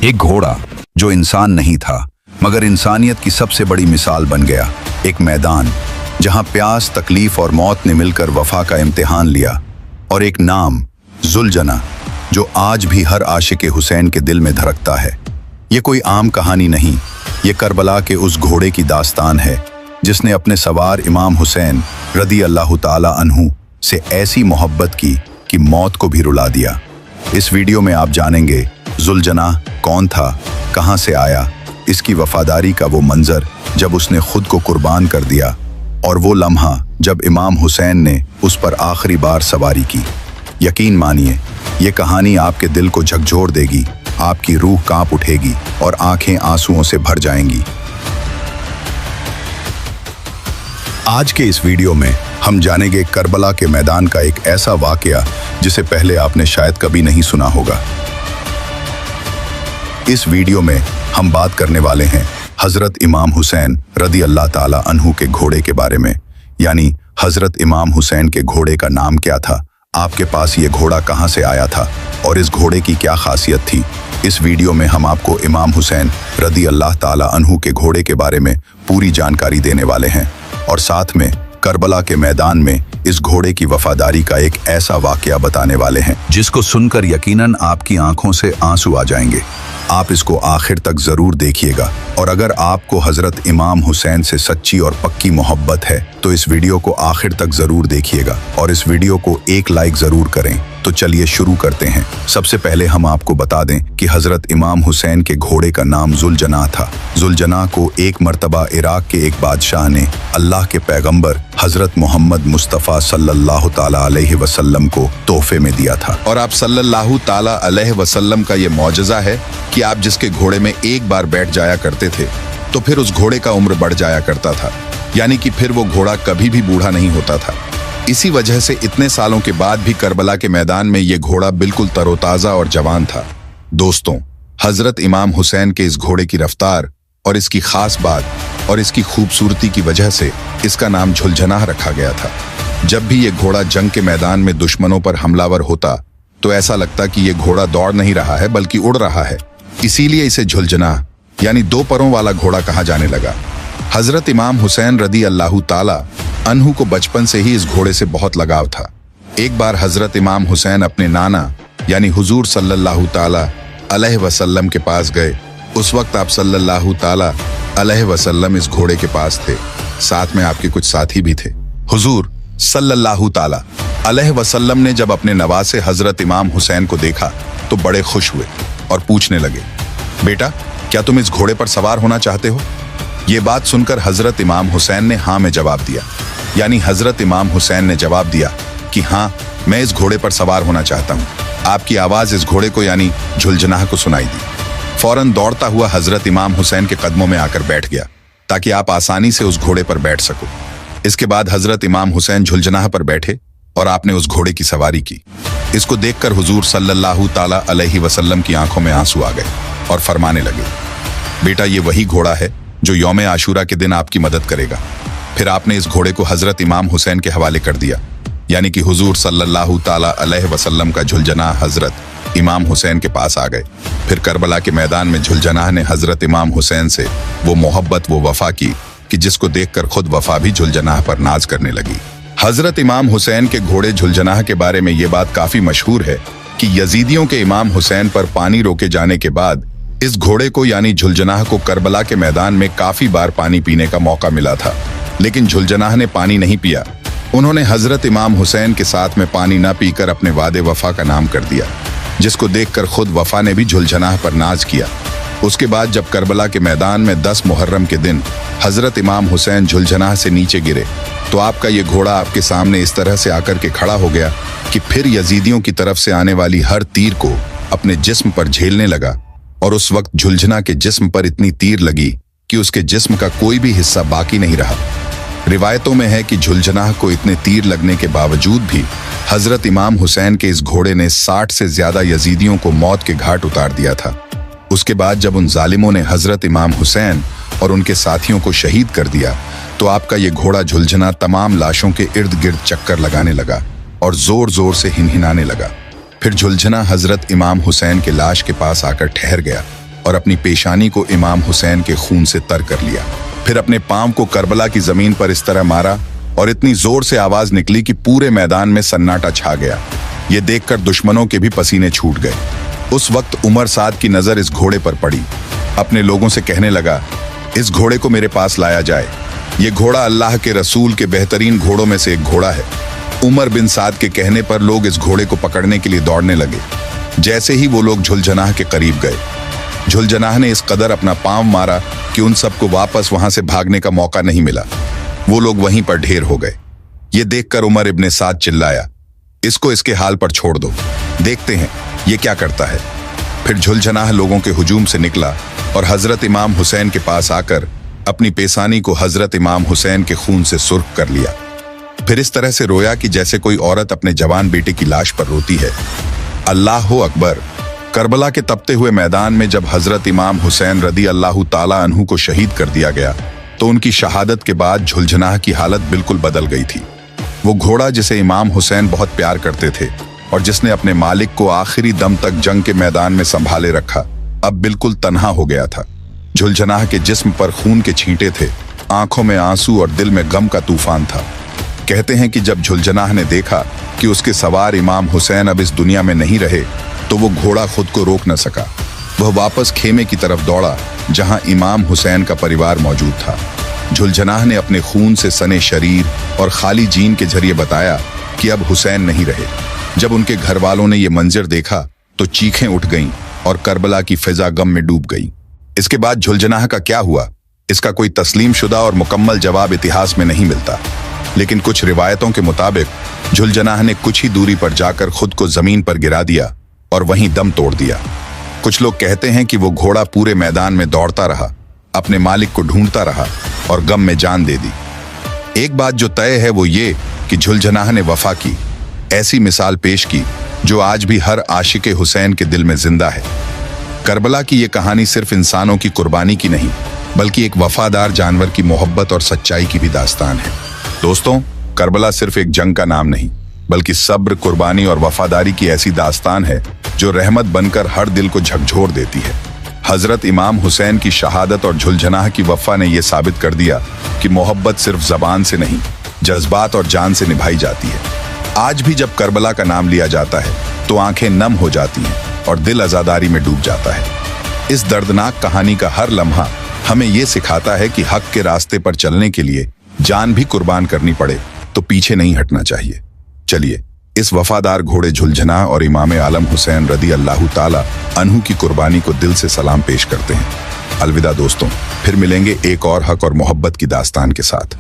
एक घोड़ा जो इंसान नहीं था मगर इंसानियत की सबसे बड़ी मिसाल बन गया। एक मैदान जहां प्यास, तकलीफ और मौत ने मिलकर वफा का इम्तिहान लिया। और एक नाम, जुलजना, जो आज भी हर आशिक हुसैन के दिल में धड़कता है। ये कोई आम कहानी नहीं, ये करबला के उस घोड़े की दास्तान है जिसने अपने सवार इमाम हुसैन रदी अल्लाह ताला अन्हु से ऐसी मोहब्बत की कि मौत को भी रुला दिया। इस वीडियो में आप जानेंगे जुलजना कौन था, कहां से आया, इसकी वफादारी का वो मंजर जब उसने खुद को कुर्बान कर दिया, और वो लम्हा जब इमाम हुसैन ने उस पर आखिरी बार सवारी की। यकीन मानिए, ये कहानी आपके दिल को झकझोर देगी, आपकी रूह कांप उठेगी और आंखें आंसुओं से भर जाएंगी। आज के इस वीडियो में हम जानेंगे करबला के मैदान का एक ऐसा वाकया जिसे पहले आपने शायद कभी नहीं सुना होगा। इस वीडियो में हम बात करने वाले हैं हजरत इमाम हुसैन रदी अल्लाह ताला अन्हु के घोड़े के बारे में। यानी हजरत इमाम हुसैन के घोड़े का नाम क्या था, आपके पास ये घोड़ा कहां से आया था और इस घोड़े की क्या खासियत थी। इस वीडियो में हम आपको इमाम हुसैन रदी अल्लाह ताला अन्हु के घोड़े के बारे में पूरी जानकारी देने वाले हैं और साथ में करबला के मैदान में इस घोड़े की वफादारी का एक ऐसा वाकया बताने वाले हैं जिसको सुनकर यकीनन आपकी आंखों से आंसू आ जाएंगे। आप इसको आखिर तक जरूर देखिएगा और अगर आपको हजरत इमाम हुसैन से सच्ची और पक्की मोहब्बत है तो इस वीडियो को आखिर तक जरूर देखिएगा और इस वीडियो को एक लाइक जरूर करें। तो चलिए शुरू करते हैं। सबसे पहले हम आपको बता दें कि हजरत इमाम हुसैन के घोड़े का नाम जुलजना था। जुलजना को एक मर्तबा इराक के एक बादशाह ने अल्लाह के पैगंबर हजरत मोहम्मद मुस्तफ़ा सल्लल्लाहु ताला अलैहि वसल्लम को तोहफे में दिया था। और आप सल्लल्लाहु ताला अलैहि वसल्लम का ये मौजज़ा है कि आप जिसके घोड़े में एक बार बैठ जाया करते थे तो फिर उस घोड़े का उम्र बढ़ जाया करता था, यानी कि फिर वो घोड़ा कभी भी बूढ़ा नहीं होता था। इसी वजह से इतने सालों के बाद भी करबला के मैदान में ये घोड़ा बिल्कुल तरोताजा और जवान था। दोस्तों, हजरत इमाम हुसैन के इस घोड़े की रफ्तार और इसकी खास बात और इसकी खूबसूरती की वजह से इसका नाम झुलझनाह रखा गया था। जब भी ये घोड़ा जंग के मैदान में दुश्मनों पर हमलावर होता तो ऐसा लगता कि ये घोड़ा दौड़ नहीं रहा है बल्कि उड़ रहा है। इसीलिए इसे झुलझनाह यानी दो परों वाला घोड़ा कहा जाने लगा। हजरत इमाम हुसैन रदी अल्लाह ताला अन्हु को बचपन से ही इस घोड़े से बहुत लगाव था। एक बार हजरत इमाम हुसैन अपने नाना यानी हुजूर सल्लल्लाहु ताला अलैहि वसल्लम के पास गए। उस वक्त आप सल्लल्लाहु ताला अलैहि वसल्लम इस घोड़े के पास थे, साथ में आपके कुछ साथी भी थे। हुजूर सल्लल्लाहु ताला अलैहि वसल्लम ने जब अपने नवासे हजरत इमाम हुसैन को देखा तो बड़े खुश हुए और पूछने लगे, बेटा क्या तुम इस घोड़े पर सवार होना चाहते हो? ये बात सुनकर हजरत इमाम हुसैन ने हाँ में जवाब दिया। यानी हजरत इमाम हुसैन ने जवाब दिया कि हाँ, मैं इस घोड़े पर सवार होना चाहता हूँ। आपकी आवाज इस घोड़े को यानी झुलझनाह को सुनाई दी। फौरन दौड़ता हुआ हजरत इमाम हुसैन के कदमों में आकर बैठ गया ताकि आप आसानी से उस घोड़े पर बैठ सको। इसके बाद हजरत इमाम हुसैन झुलझनाह पर बैठे और आपने उस घोड़े की सवारी की। इसको देखकर हुजूर सल्लल्लाहु ताला अलैहि वसल्लम की आंखों में आंसू आ गए और फरमाने लगे, बेटा ये वही घोड़ा है जो यौम आशूरा के दिन आपकी मदद करेगा। फिर आपने इस घोड़े को हजरत इमाम हुसैन के हवाले कर दिया, यानी कि हुजूर सल्लल्लाहु ताला अलैहि वसल्लम का झुलझनाह हजरत इमाम हुसैन के पास आ गए। फिर करबला के मैदान में झुलझनाह ने हजरत इमाम हुसैन से वो मोहब्बत, वो वफा की कि जिसको देखकर खुद वफा भी झुलझनाह पर नाज करने लगी। हजरत इमाम हुसैन के घोड़े झुलझनाह के बारे में ये बात काफी मशहूर है कि यजीदियों के इमाम हुसैन पर पानी रोके जाने के बाद इस घोड़े को यानी झुलझनाह को करबला के मैदान में काफी बार पानी पीने का मौका मिला था, लेकिन झुलझनाह ने पानी नहीं पिया। उन्होंने हजरत इमाम हुसैन के साथ में पानी न पीकर अपने वादे वफा का नाम कर दिया, जिसको देखकर खुद वफा ने भी झुलझनाह पर नाज किया। उसके बाद जब करबला के मैदान में 10 मुहर्रम के दिन हजरत इमाम हुसैन झुलझनाह से नीचे गिरे तो आपका ये घोड़ा आपके सामने इस तरह से आकर के खड़ा हो गया कि फिर यजीदियों की तरफ से आने वाली हर तीर को अपने जिस्म पर झेलने लगा। और उस वक्त झुलझना के जिस्म पर इतनी तीर लगी कि उसके जिस्म का कोई भी हिस्सा बाकी नहीं रहा। रिवायतों में है कि झुलझनाह को इतने तीर लगने के बावजूद भी हजरत इमाम हुसैन के इस घोड़े ने 60 से ज्यादा यजीदियों को मौत के घाट उतार दिया था। उसके बाद जब उन जालिमों ने हजरत इमाम हुसैन और उनके साथियों को शहीद कर दिया तो आपका ये घोड़ा झुलझना तमाम लाशों के इर्द गिर्द चक्कर लगाने लगा और जोर जोर से हिनहिनाने लगा। फिर झुलझना हजरत इमाम हुसैन के लाश के पास आकर ठहर गया और अपनी पेशानी को इमाम हुसैन के खून से तर कर लिया। फिर अपने पांव को करबला की जमीन पर इस तरह मारा और इतनी जोर से आवाज निकली कि पूरे मैदान में सन्नाटा छा गया। ये देखकर दुश्मनों के भी पसीने छूट गए। उस वक्त उमर साद की नजर इस घोड़े पर पड़ी। अपने लोगों से कहने लगा, इस घोड़े को मेरे पास लाया जाए। ये घोड़ा अल्लाह के रसूल के बेहतरीन घोड़ों में से एक घोड़ा है। उमर बिन साद के कहने पर लोग इस घोड़े को पकड़ने के लिए दौड़ने लगे। जैसे ही वो लोग झुलझनाह के करीब गए, झुलझनाह ने इस कदर अपना पांव मारा कि उन सबको वापस वहां से भागने का मौका नहीं मिला। वो लोग वहीं पर ढेर हो गए। ये देखकर उमर इब्ने साद चिल्लाया, इसको इसके हाल पर छोड़ दो, देखते हैं ये क्या करता है। फिर झुलझनाह लोगों के हुजूम से निकला और हजरत इमाम हुसैन के पास आकर अपनी पेशानी को हजरत इमाम हुसैन के खून से सुर्ख कर लिया। फिर इस तरह से रोया कि जैसे कोई औरत अपने जवान बेटे की लाश पर रोती है। अल्लाह अकबर। करबला के तपते हुए मैदान में जब हजरत इमाम हुसैन रदी अल्लाह ताला अन्हु को शहीद कर दिया गया तो उनकी शहादत के बाद झुलझनाह की हालत बिल्कुल बदल गई थी। वो घोड़ा जिसे इमाम हुसैन बहुत प्यार करते थे और जिसने अपने मालिक को आखिरी दम तक जंग के मैदान में संभाले रखा, अब बिल्कुल तन्हा हो गया था। झुलझनाह के जिस्म पर खून के छींटे थे, आंखों में आंसू और दिल में गम का तूफान था। कहते हैं कि जब झुलझनाह ने देखा कि उसके सवार इमाम हुसैन अब इस दुनिया में नहीं रहे तो वो घोड़ा खुद को रोक न सका। वह वापस खेमे की तरफ दौड़ा जहां इमाम हुसैन का परिवार मौजूद था। झुलझनाह ने अपने खून से सने शरीर और खाली जीन के जरिए बताया कि अब हुसैन नहीं रहे। जब उनके घर वालों ने यह मंजर देखा तो चीखें उठ गईं और करबला की फिजा गम में डूब गई। इसके बाद झुलझनाह का क्या हुआ, इसका कोई तस्लीम शुदा और मुकम्मल जवाब इतिहास में नहीं मिलता, लेकिन कुछ रिवायतों के मुताबिक झुलझनाह ने कुछ ही दूरी पर जाकर खुद को जमीन पर गिरा दिया और वहीं दम तोड़ दिया। कुछ लोग कहते हैं कि वो घोड़ा पूरे मैदान में दौड़ता रहा, अपने मालिक को ढूंढता रहा और गम में जान दे दी। एक बात जो तय है वो ये कि झुलझनाह ने वफा की, ऐसी मिसाल पेश की जो आज भी हर आशिक हुसैन के दिल में जिंदा है। करबला की ये कहानी सिर्फ इंसानों की कुर्बानी की नहीं, बल्कि एक वफादार जानवर की मोहब्बत और सच्चाई की भी दास्तान है। दोस्तों, करबला सिर्फ एक जंग का नाम नहीं, बल्कि सब्र, कुर्बानी और वफादारी की ऐसी दास्तान है जो रहमत बनकर हर दिल को झकझोर देती है। हजरत इमाम हुसैन की शहादत और झुलझनाह की वफा ने यह साबित कर दिया कि मोहब्बत सिर्फ जबान से नहीं, जज्बात और जान से निभाई जाती है। आज भी जब करबला का नाम लिया जाता है तो आंखें नम हो जाती हैं और दिल आजादारी में डूब जाता है। इस दर्दनाक कहानी का हर लम्हा हमें यह सिखाता है कि हक के रास्ते पर चलने के लिए जान भी कुर्बान करनी पड़े तो पीछे नहीं हटना चाहिए। चलिए इस वफादार घोड़े झुलझनाह और इमाम आलम हुसैन रदी अल्लाह ताला अन्हु की कुर्बानी को दिल से सलाम पेश करते हैं। अलविदा दोस्तों, फिर मिलेंगे एक और हक और मोहब्बत की दास्तान के साथ।